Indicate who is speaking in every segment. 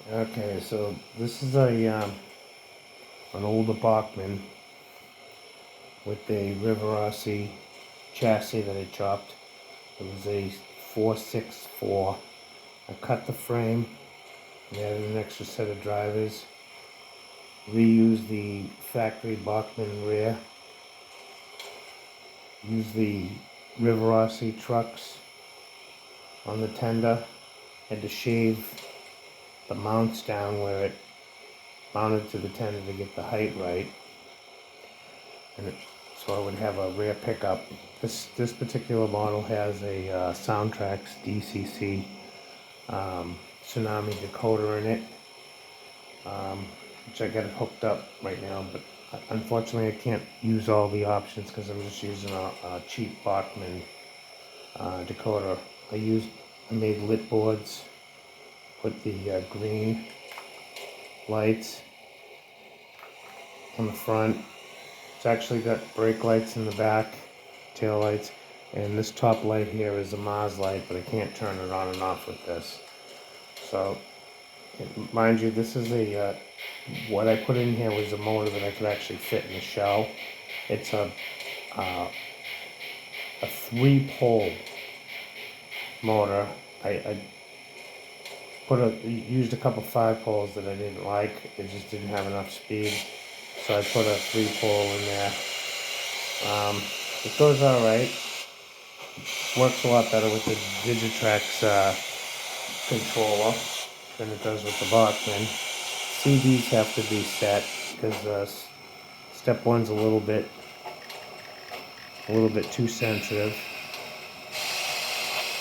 Speaker 1: Okay, so this is an older Bachmann with a rivarossi chassis that I chopped. It was a 464. I cut the frame, added an extra set of drivers, reused the factory Bachmann rear, used the rivarossi trucks on the tender, had to shave the mounts down where it mounted to the tender to get the height right, and so I would have a rear pickup. This particular model has a Soundtrax DCC tsunami decoder in it, which I got it hooked up right now, but unfortunately I can't use all the options because I'm just using a cheap Bachmann decoder. I made lit boards, put the green lights on the front. It's actually got brake lights in the back, tail lights, and this top light here is a Mars light, but I can't turn it on and off with this. So, mind you, this is what I put in here was a motor that I could actually fit in the shell. It's a 3-pole motor. I used a couple 5-poles that I didn't like. It just didn't have enough speed. So I put a 3-pole in there. It goes alright. Works a lot better with the Digitrax controller than it does with the Bachmann. CVs have to be set because step 1's a little bit too sensitive.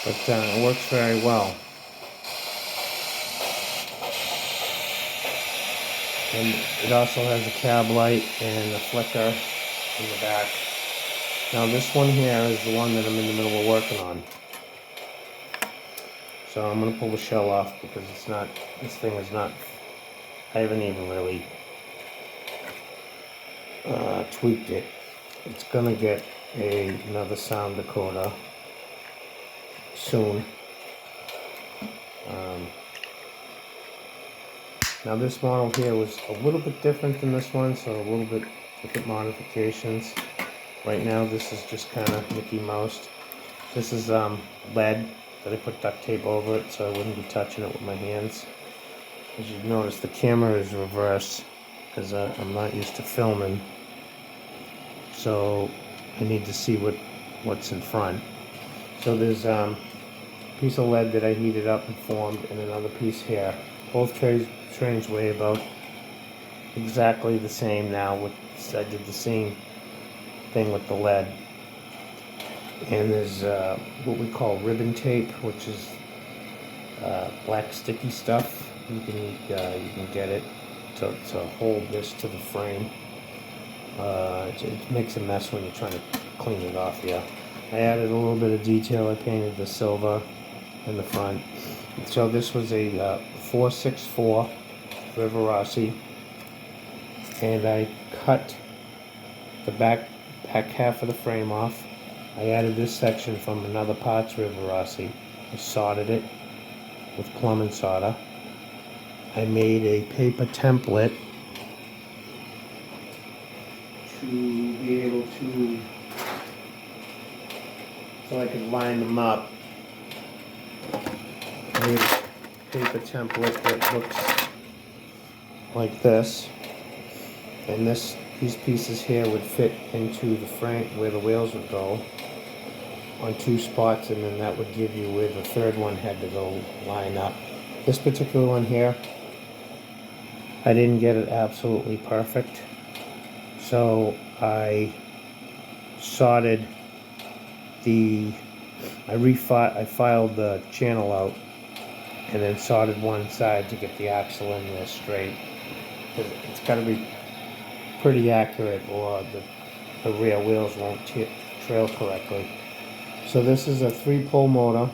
Speaker 1: But it works very well. And it also has a cab light and a flicker in the back. Now this one here is the one that I'm in the middle of working on. So I'm going to pull the shell off because this thing is not, I haven't even really tweaked it. It's going to get another sound decoder soon. Now this model here was a little bit different than this one, so a little bit different modifications. Right now this is just kind of Mickey Mouse. This is lead that I put duct tape over it so I wouldn't be touching it with my hands. As you've noticed, the camera is reversed because I'm not used to filming, so I need to see what's in front. So there's a piece of lead that I heated up and formed, and another piece here. Both trains weigh about exactly the same now. I did the same thing with the lead. And there's what we call ribbon tape, which is black sticky stuff. You can get it to hold this to the frame. It makes a mess when you're trying to clean it off. Yeah, I added a little bit of detail. I painted the silver in the front. So this was a 464 rivarossi, and I cut the back half of the frame off. I added this section from another parts rivarossi. I soldered it with plumbing solder. I made a paper template to be able to, so I could line them up. I made a paper template that looks like this, and these pieces here would fit into the frame where the wheels would go on 2 spots, and then that would give you where the third one had to go line up. This particular one here, I didn't get it absolutely perfect, so I soldered I filed the channel out and then soldered one side to get the axle in there straight. It's got to be pretty accurate or the rear wheels won't trail correctly. So this is a 3-pole motor.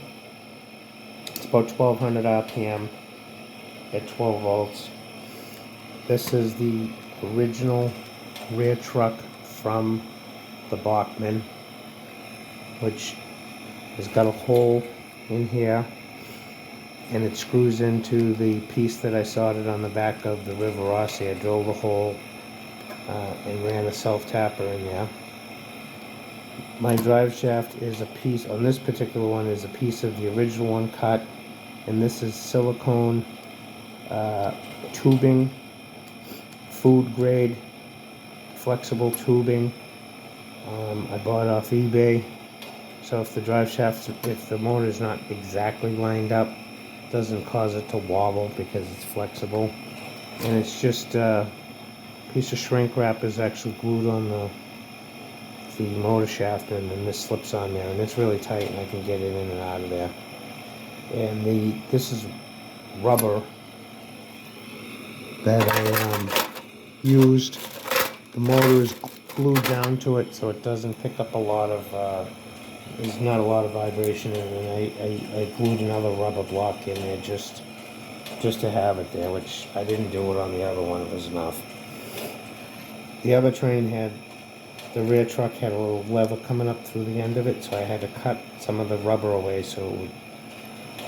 Speaker 1: It's about 1200 RPM at 12 volts. This is the original rear truck from the Bachmann, which has got a hole in here, and it screws into the piece that I soldered on the back of the Rivarossi. I drilled a hole and ran a self-tapper in there. My drive shaft is a piece, on this particular one, is a piece of the original one cut, and this is silicone tubing, food grade, flexible tubing. I bought it off eBay, so if the drive shaft, if the motor is not exactly lined up, it doesn't cause it to wobble because it's flexible. And it's just a piece of shrink wrap is actually glued on the motor shaft, and then this slips on there, and it's really tight, and I can get it in and out of there. And this is rubber that I used. The motor is glued down to it, so it doesn't pick up a lot of there's not a lot of vibration in it, and I glued another rubber block in there just to have it there, which I didn't do it on the other one. It was enough. The other train had, the rear truck had a little lever coming up through the end of it, so I had to cut some of the rubber away so it would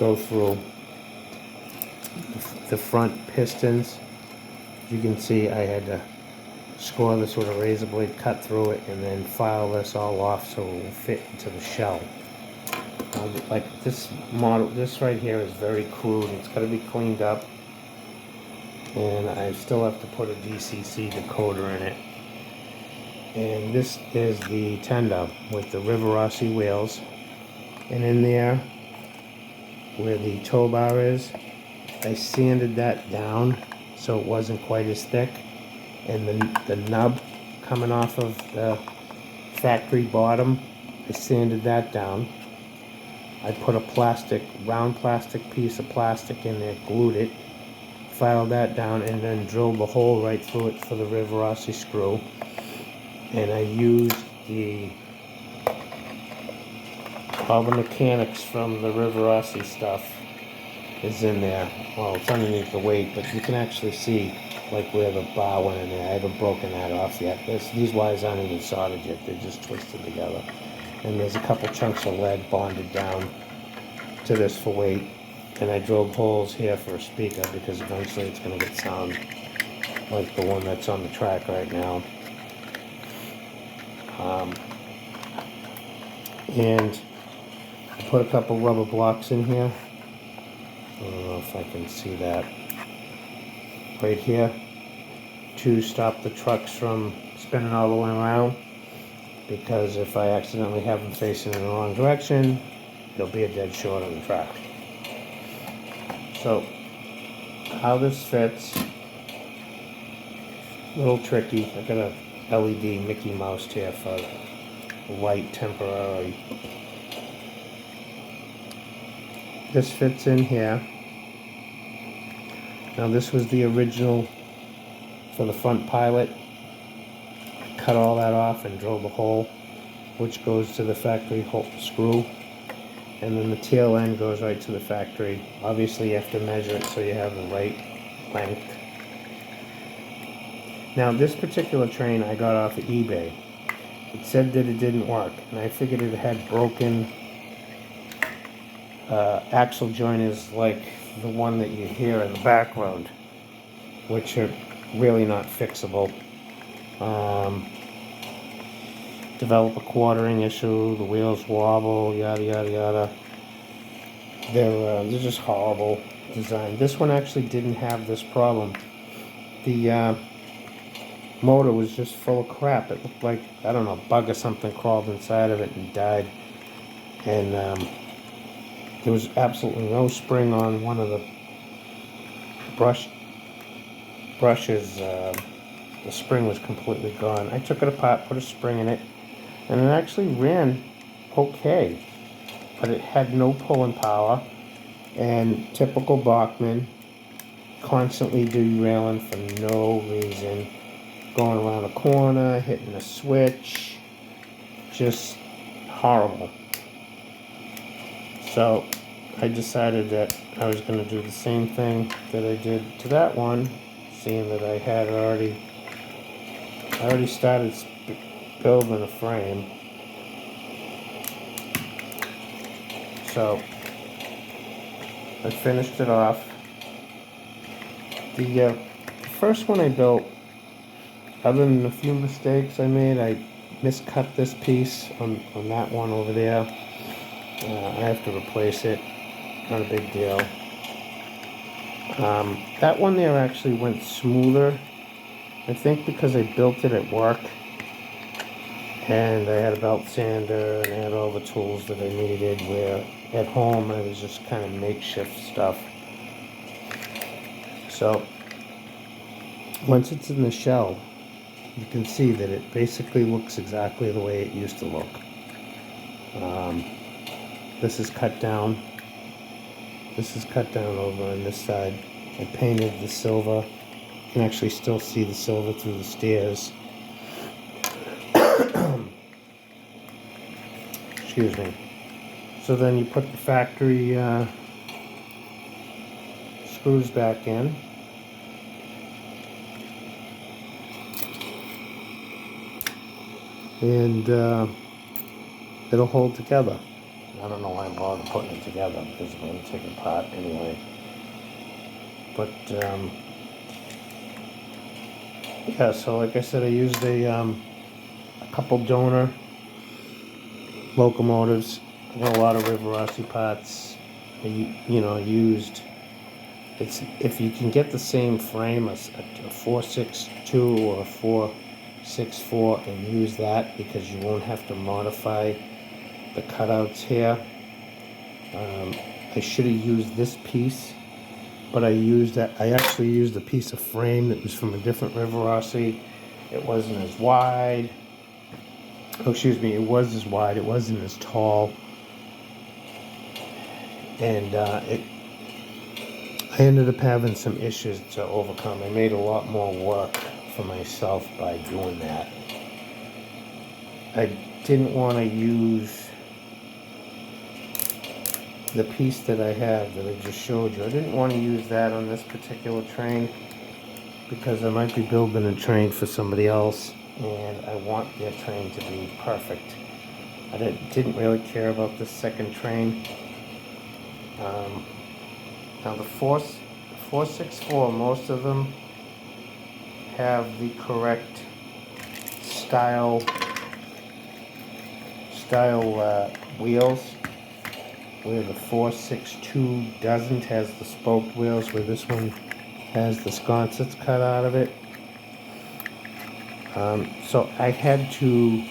Speaker 1: go through the front pistons. You can see I had to score this with a razor blade, cut through it, and then file this all off so it will fit into the shell. Like this model, this right here is very crude. It's got to be cleaned up, and I still have to put a DCC decoder in it. And this is the tender with the Rivarossi wheels, and in there where the tow bar is, I sanded that down so it wasn't quite as thick, and the nub coming off of the factory bottom, I sanded that down. I put a round plastic piece of plastic in there, glued it, filed that down, and then drilled the hole right through it for the Rivarossi screw. And I used all the mechanics from the Rivarossi stuff is in there. Well, it's underneath the weight, but you can actually see like where the bar went in there. I haven't broken that off yet. These wires aren't even soldered yet. They're just twisted together. And there's a couple chunks of lead bonded down to this for weight. And I drilled holes here for a speaker because eventually it's going to get sound like the one that's on the track right now. And I put a couple rubber blocks in here. I don't know if I can see that. Right here, to stop the trucks from spinning all the way around, because if I accidentally have them facing in the wrong direction, there'll be a dead short on the track. So, how this fits, a little tricky. I got a LED Mickey Mouse here for light temporarily. This fits in here. Now this was the original for the front pilot. Cut all that off and drilled the hole, which goes to the factory hole screw, and then the tail end goes right to the factory. Obviously you have to measure it so you have the right length. Now this particular train I got off of eBay. It said that it didn't work, and I figured it had broken axle joiners like the one that you hear in the background, which are really not fixable. Develop a quartering issue, the wheels wobble, yada yada yada. They're just horrible design. This one actually didn't have this problem. The motor was just full of crap. It looked like, I don't know, a bug or something crawled inside of it and died. And there was absolutely no spring on one of the brushes. The spring was completely gone. I took it apart, put a spring in it, and it actually ran okay, but it had no pulling power, and typical Bachmann, constantly derailing for no reason, going around a corner, hitting a switch, just horrible. So I decided that I was going to do the same thing that I did to that one, seeing that I had already started building a frame. So I finished it off. The first one I built, other than a few mistakes I made, I miscut this piece on that one over there. I have to replace it. Not a big deal. That one there actually went smoother. I think because I built it at work and I had a belt sander and I had all the tools that I needed, where at home I was just kind of makeshift stuff. So once it's in the shell, you can see that it basically looks exactly the way it used to look. This is cut down. This is cut down over on this side. I painted the silver. You can actually still see the silver through the stairs. Excuse me. So then you put the factory screws back in. And it'll hold together. I don't know why I bothered putting it together, because I'm going to take it apart anyway. But yeah, so like I said, I used a couple donor locomotives. I got a lot of rivarossi parts. I used, it's, if you can get the same frame, a 462 or a 464, and use that, because you won't have to modify the cutouts here. I should have used this piece, but I actually used a piece of frame that was from a different rivarossi. It wasn't as wide. Oh, excuse me, it was as wide. It wasn't as tall. And I ended up having some issues to overcome. I made a lot more work for myself by doing that. I didn't want to use the piece that I have that I just showed you. I didn't want to use that on this particular train because I might be building a train for somebody else and I want their train to be perfect. I didn't really care about the second train. Now the 464, most of them have the correct style wheels, where the 462 doesn't, has the spoked wheels, where this one has the sconces cut out of it. So I had to,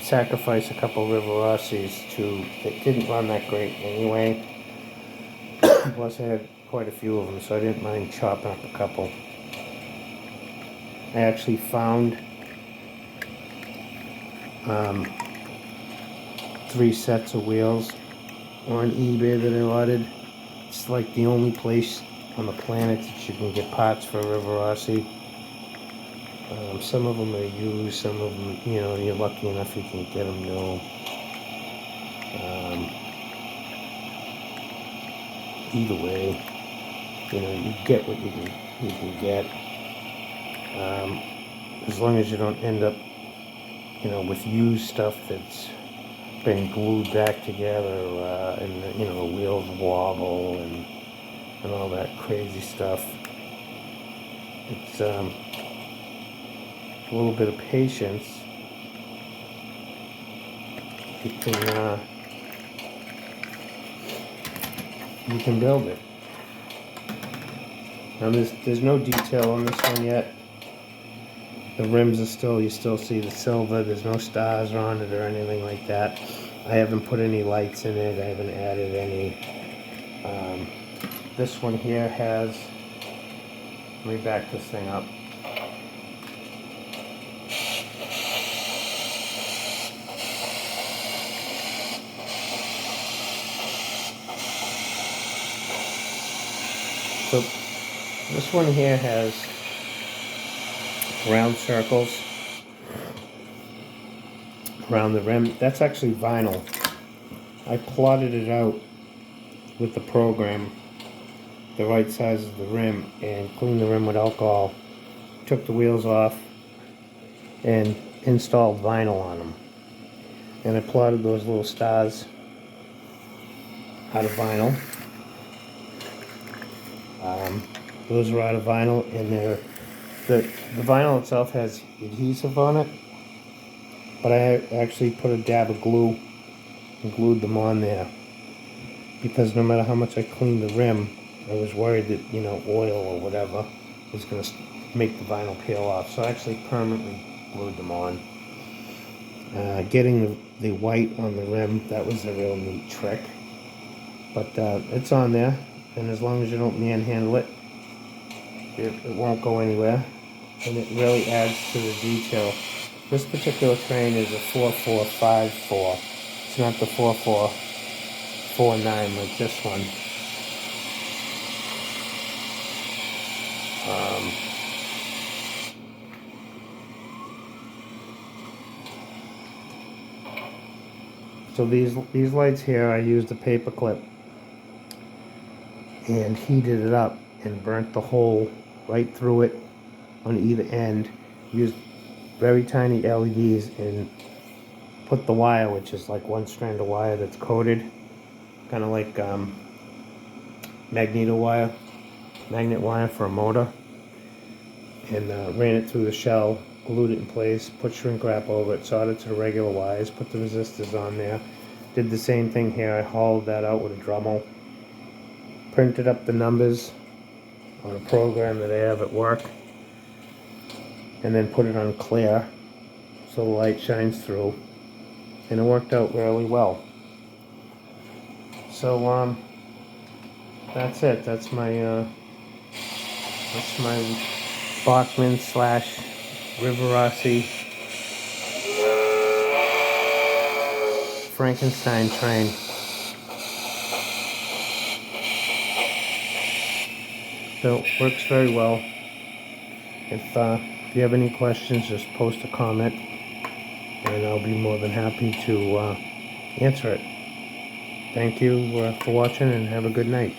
Speaker 1: sacrifice a couple rivarossis that didn't run that great anyway. Plus I had quite a few of them, so I didn't mind chopping up a couple. I actually found 3 sets of wheels on eBay that I ordered. It's like the only place on the planet that you can get parts for rivarossi. Some of them are used, some of them, you're lucky enough you can get them new. Either way, you get what you can get. As long as you don't end up, with used stuff that's been glued back together, and the wheels wobble and all that crazy stuff. It's a little bit of patience. You can build it. Now there's no detail on this one yet. The rims are you still see the silver. There's no stars on it or anything like that. I haven't put any lights in it. I haven't added any. This one here has, let me back this thing up. So this one here has round circles around the rim. That's actually vinyl. I plotted it out with the program, the right size of the rim, and cleaned the rim with alcohol. Took the wheels off and installed vinyl on them. And I plotted those little stars out of vinyl. Those are out of vinyl, and the vinyl itself has adhesive on it, but I actually put a dab of glue and glued them on there, because no matter how much I cleaned the rim, I was worried that, you know, oil or whatever was going to make the vinyl peel off. So I actually permanently glued them on. Getting the white on the rim, that was a real neat trick. But it's on there, and as long as you don't manhandle it, it won't go anywhere. And it really adds to the detail. This particular train is a 4454. It's not the 4449 like this one. So these lights here, I used a paper clip and heated it up and burnt the hole right through it on either end. Used very tiny LEDs and put the wire, which is like one strand of wire that's coated, kind of like magnet wire for a motor, and ran it through the shell, glued it in place, put shrink wrap over it, soldered to the regular wires, put the resistors on there. Did the same thing here. I hollowed that out with a Dremel, printed up the numbers on a program that I have at work, and then put it on clear so the light shines through, and it worked out really well. So that's it. That's my Bachmann / Rivarossi Frankenstein train. So it works very well. If you have any questions, just post a comment, and I'll be more than happy to answer it. Thank you for watching, and have a good night.